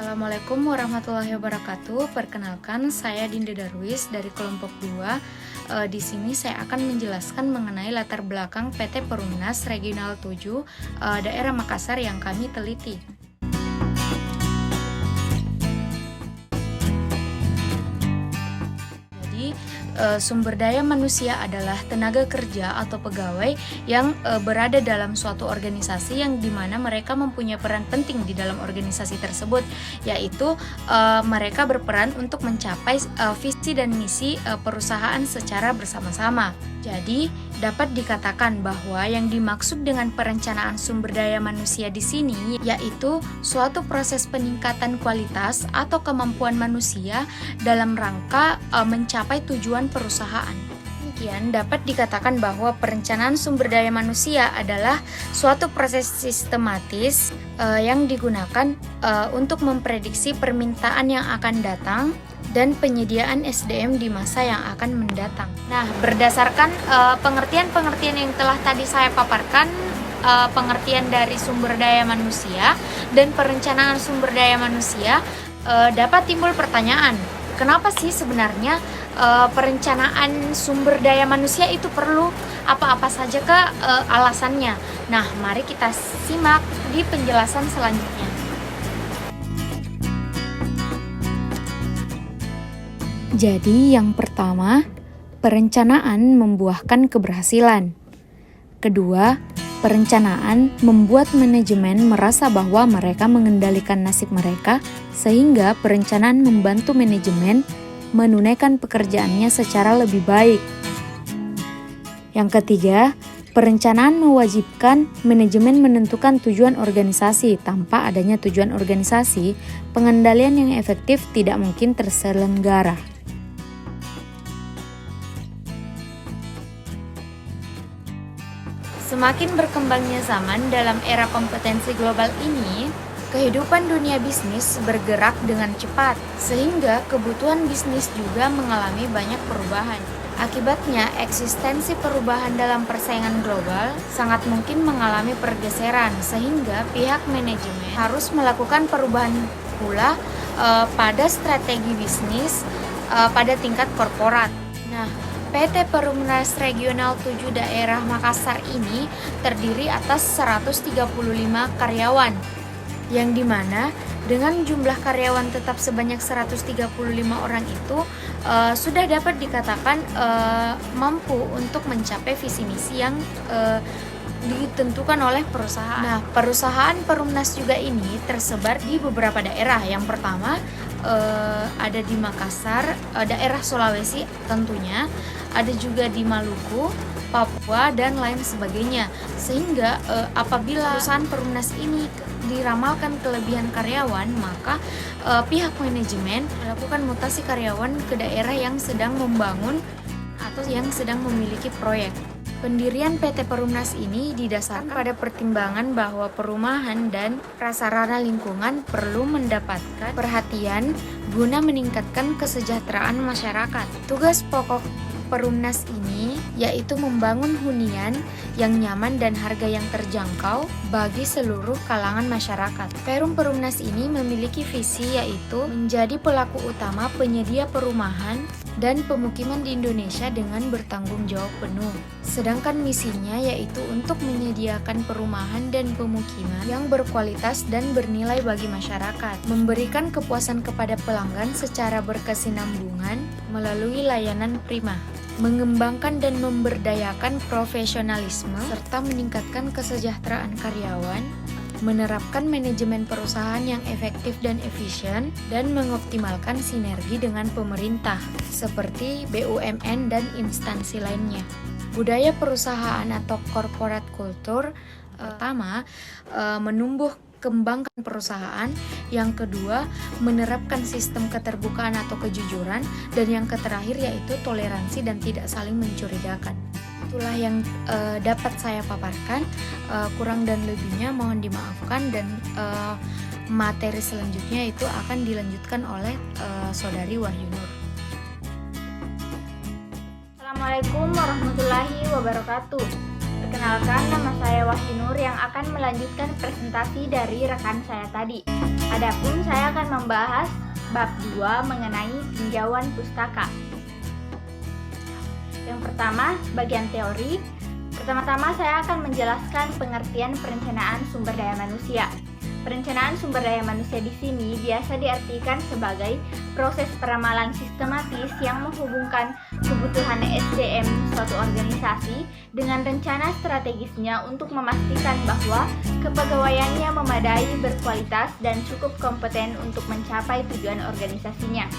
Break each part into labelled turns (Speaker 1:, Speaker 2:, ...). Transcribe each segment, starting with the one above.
Speaker 1: Assalamualaikum warahmatullahi wabarakatuh. Perkenalkan, saya Dinda Darwis dari kelompok 2. Di sini saya akan menjelaskan mengenai latar belakang PT Perumnas Regional 7 daerah Makassar yang kami teliti. Sumber daya manusia adalah tenaga kerja atau pegawai yang berada dalam suatu organisasi yang dimana mereka mempunyai peran penting di dalam organisasi tersebut, yaitu mereka berperan untuk mencapai visi dan misi perusahaan secara bersama-sama. Jadi, dapat dikatakan bahwa yang dimaksud dengan perencanaan sumber daya manusia di sini yaitu suatu proses peningkatan kualitas atau kemampuan manusia dalam rangka mencapai tujuan perusahaan. Demikian dapat dikatakan bahwa perencanaan sumber daya manusia adalah suatu proses sistematis yang digunakan untuk memprediksi permintaan yang akan datang dan penyediaan SDM di masa yang akan mendatang. Nah, berdasarkan pengertian-pengertian yang telah tadi saya paparkan, pengertian dari sumber daya manusia dan perencanaan sumber daya manusia, dapat timbul pertanyaan, kenapa sih sebenarnya perencanaan sumber daya manusia itu perlu? Apa-apa saja ke alasannya? Nah, mari kita simak di penjelasan selanjutnya. Jadi yang pertama, perencanaan membuahkan keberhasilan. Kedua, perencanaan membuat manajemen merasa bahwa mereka mengendalikan nasib mereka, sehingga perencanaan membantu manajemen menunaikan pekerjaannya secara lebih baik. Yang ketiga, perencanaan mewajibkan manajemen menentukan tujuan organisasi. Tanpa adanya tujuan organisasi, pengendalian yang efektif tidak mungkin terselenggara. Semakin berkembangnya zaman dalam era kompetensi global ini, kehidupan dunia bisnis bergerak dengan cepat, sehingga kebutuhan bisnis juga mengalami banyak perubahan. Akibatnya, eksistensi perubahan dalam persaingan global sangat mungkin mengalami pergeseran, sehingga pihak manajemen harus melakukan perubahan pula pada strategi bisnis pada tingkat korporat. Nah, PT Perumnas Regional 7 daerah Makassar ini terdiri atas 135 karyawan, yang dimana dengan jumlah karyawan tetap sebanyak 135 orang itu sudah dapat dikatakan mampu untuk mencapai visi misi yang ditentukan oleh perusahaan. Nah, perusahaan Perumnas juga ini tersebar di beberapa daerah. Yang pertama ada di Makassar, daerah Sulawesi tentunya, ada juga di Maluku, Papua, dan lain sebagainya. Sehingga apabila perusahaan Perumnas ini diramalkan kelebihan karyawan, maka pihak manajemen melakukan mutasi karyawan ke daerah yang sedang membangun atau yang sedang memiliki proyek. Pendirian PT Perumnas ini didasarkan pada pertimbangan bahwa perumahan dan prasarana lingkungan perlu mendapatkan perhatian guna meningkatkan kesejahteraan masyarakat. Tugas pokok Perumnas ini yaitu membangun hunian yang nyaman dan harga yang terjangkau bagi seluruh kalangan masyarakat. Perum Perumnas ini memiliki visi yaitu menjadi pelaku utama penyedia perumahan dan pemukiman di Indonesia dengan bertanggung jawab penuh. Sedangkan misinya yaitu untuk menyediakan perumahan dan pemukiman yang berkualitas dan bernilai bagi masyarakat, memberikan kepuasan kepada pelanggan secara berkesinambungan melalui layanan prima, mengembangkan dan memberdayakan profesionalisme, serta meningkatkan kesejahteraan karyawan, menerapkan manajemen perusahaan yang efektif dan efisien, dan mengoptimalkan sinergi dengan pemerintah, seperti BUMN dan instansi lainnya. Budaya perusahaan atau corporate culture, pertama, menumbuh kembangkan perusahaan, yang kedua menerapkan sistem keterbukaan atau kejujuran, dan yang terakhir yaitu toleransi dan tidak saling mencurigakan. Itulah yang dapat saya paparkan, kurang dan lebihnya mohon dimaafkan, dan materi selanjutnya itu akan dilanjutkan oleh Saudari Wahyu Nur. Assalamualaikum warahmatullahi wabarakatuh. Perkenalkan, nama saya Wahyu Nur yang akan melanjutkan presentasi dari rekan saya tadi. Adapun saya akan membahas bab 2 mengenai tinjauan pustaka. Yang pertama, bagian teori. Pertama-tama saya akan menjelaskan pengertian perencanaan sumber daya manusia. Perencanaan sumber daya manusia di sini biasa diartikan sebagai proses peramalan sistematis yang menghubungkan kebutuhan SDM suatu organisasi dengan rencana strategisnya untuk memastikan bahwa kepegawaiannya memadai, berkualitas, dan cukup kompeten untuk mencapai tujuan organisasinya.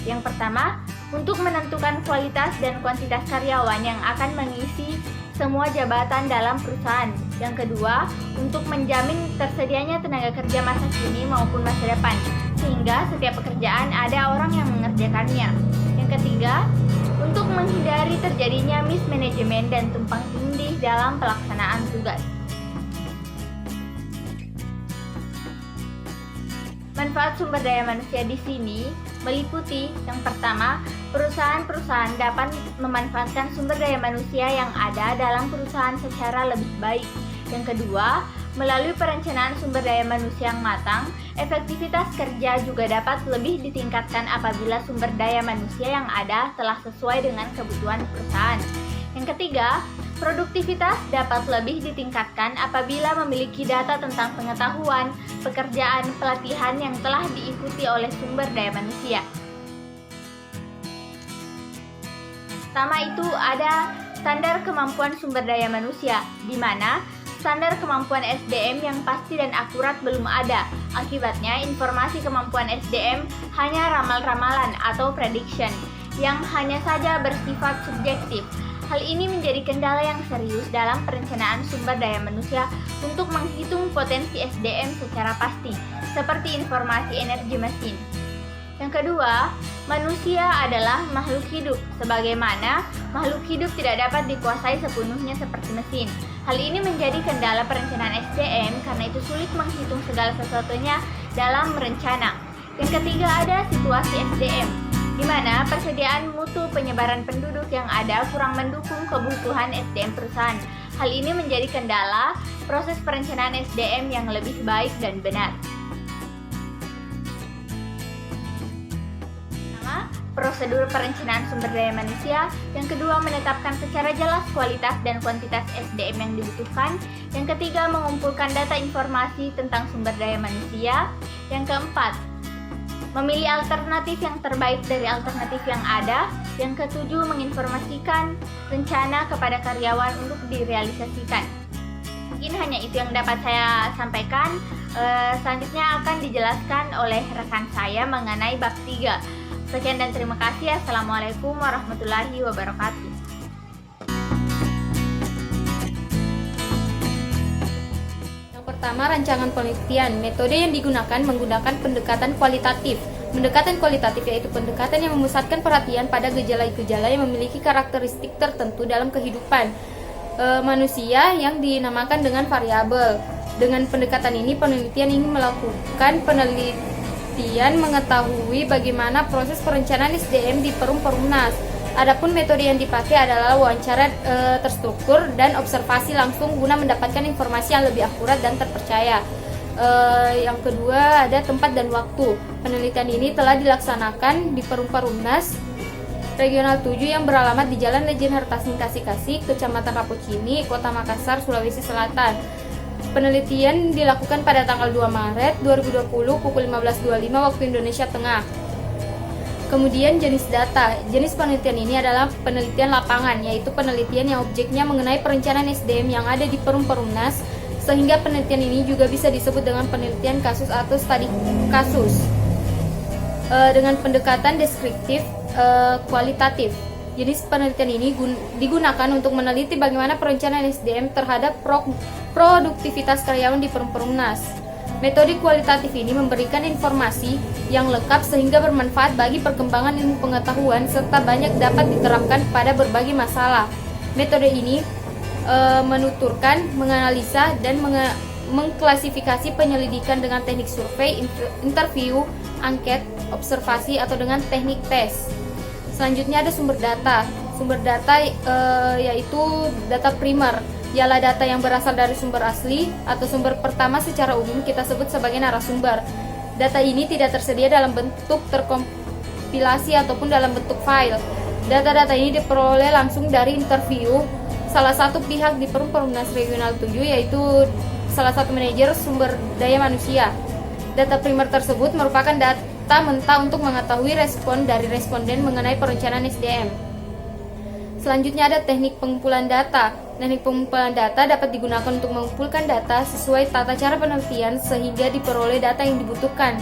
Speaker 1: Yang pertama, untuk menentukan kualitas dan kuantitas karyawan yang akan mengisi semua jabatan dalam perusahaan. Yang kedua, untuk menjamin tersedianya tenaga kerja masa kini maupun masa depan, sehingga setiap pekerjaan ada orang yang mengerjakannya. Yang ketiga, untuk menghindari terjadinya mismanagement dan tumpang tindih dalam pelaksanaan tugas. Manfaat sumber daya manusia di sini meliputi yang pertama, perusahaan-perusahaan dapat memanfaatkan sumber daya manusia yang ada dalam perusahaan secara lebih baik. Yang kedua, melalui perencanaan sumber daya manusia yang matang, efektivitas kerja juga dapat lebih ditingkatkan apabila sumber daya manusia yang ada telah sesuai dengan kebutuhan perusahaan. Yang ketiga, produktivitas dapat lebih ditingkatkan apabila memiliki data tentang pengetahuan, pekerjaan, pelatihan yang telah diikuti oleh sumber daya manusia. Pertama itu ada standar kemampuan sumber daya manusia, di mana standar kemampuan SDM yang pasti dan akurat belum ada. Akibatnya, informasi kemampuan SDM hanya ramal-ramalan atau prediction, yang hanya saja bersifat subjektif. Hal ini menjadi kendala yang serius dalam perencanaan sumber daya manusia untuk menghitung potensi SDM secara pasti, seperti informasi energi mesin. Yang kedua, manusia adalah makhluk hidup, sebagaimana makhluk hidup tidak dapat dikuasai sepenuhnya seperti mesin. Hal ini menjadi kendala perencanaan SDM karena itu sulit menghitung segala sesuatunya dalam merencana. Yang ketiga ada situasi SDM, di mana persediaan mutu penyebaran penduduk yang ada kurang mendukung kebutuhan SDM perusahaan. Hal ini menjadi kendala proses perencanaan SDM yang lebih baik dan benar. Pertama, prosedur perencanaan sumber daya manusia. Yang kedua, menetapkan secara jelas kualitas dan kuantitas SDM yang dibutuhkan. Yang ketiga, mengumpulkan data informasi tentang sumber daya manusia. Yang keempat, memilih alternatif yang terbaik dari alternatif yang ada. Yang ketujuh, menginformasikan rencana kepada karyawan untuk direalisasikan. Mungkin hanya itu yang dapat saya sampaikan. Selanjutnya akan dijelaskan oleh rekan saya mengenai bab 3. Sekian dan terima kasih. Assalamualaikum warahmatullahi wabarakatuh.
Speaker 2: Pertama, rancangan penelitian. Metode yang digunakan menggunakan pendekatan kualitatif. Pendekatan kualitatif yaitu pendekatan yang memusatkan perhatian pada gejala-gejala yang memiliki karakteristik tertentu dalam kehidupan manusia yang dinamakan dengan variabel. Dengan pendekatan ini, penelitian ingin melakukan penelitian mengetahui bagaimana proses perencanaan SDM di Perumnas. Adapun metode yang dipakai adalah wawancara terstruktur dan observasi langsung guna mendapatkan informasi yang lebih akurat dan terpercaya. Yang kedua ada tempat dan waktu. Penelitian ini telah dilaksanakan di Perumnas Regional 7 yang beralamat di Jalan Lejen Hertasning Kasih, Kecamatan Rapocini, Kota Makassar, Sulawesi Selatan. Penelitian dilakukan pada tanggal 2 Maret 2020 pukul 15.25 waktu Indonesia Tengah. Kemudian jenis data. Jenis penelitian ini adalah penelitian lapangan, yaitu penelitian yang objeknya mengenai perencanaan SDM yang ada di Perumnas, sehingga penelitian ini juga bisa disebut dengan penelitian kasus atau studi kasus. Dengan pendekatan deskriptif kualitatif. Jenis penelitian ini digunakan untuk meneliti bagaimana perencanaan SDM terhadap produktivitas karyawan di Perumnas. Metode kualitatif ini memberikan informasi yang lengkap sehingga bermanfaat bagi perkembangan ilmu pengetahuan serta banyak dapat diterapkan pada berbagai masalah. Metode ini menuturkan, menganalisa, dan mengklasifikasi penyelidikan dengan teknik survei, interview, angket, observasi, atau dengan teknik tes. Selanjutnya ada sumber data. Sumber data yaitu data primer. ialah data yang berasal dari sumber asli atau sumber pertama secara umum kita sebut sebagai narasumber. Data ini tidak tersedia dalam bentuk terkompilasi ataupun dalam bentuk file. Data-data ini diperoleh langsung dari interview salah satu pihak di Perumnas Regional 7, yaitu salah satu manajer sumber daya manusia. Data primer tersebut merupakan data mentah untuk mengetahui respon dari responden mengenai perencanaan SDM. Selanjutnya ada teknik pengumpulan data. Teknik pengumpulan data dapat digunakan untuk mengumpulkan data sesuai tata cara penelitian sehingga diperoleh data yang dibutuhkan.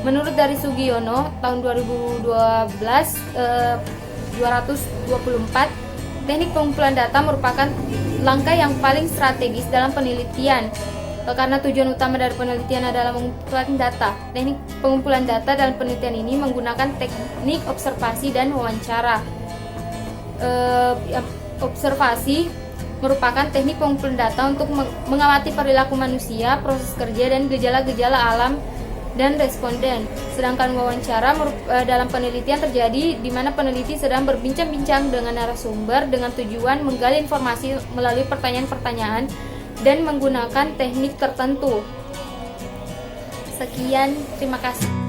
Speaker 2: Menurut dari Sugiono tahun 224, teknik pengumpulan data merupakan langkah yang paling strategis dalam penelitian karena tujuan utama dari penelitian adalah mengumpulkan data. Teknik pengumpulan data dalam penelitian ini menggunakan teknik observasi dan wawancara. Observasi merupakan teknik pengumpulan data untuk mengamati perilaku manusia, proses kerja, dan gejala-gejala alam dan responden. Sedangkan wawancara dalam penelitian terjadi di mana peneliti sedang berbincang-bincang dengan narasumber dengan tujuan menggali informasi melalui pertanyaan-pertanyaan dan menggunakan teknik tertentu. Sekian, terima kasih.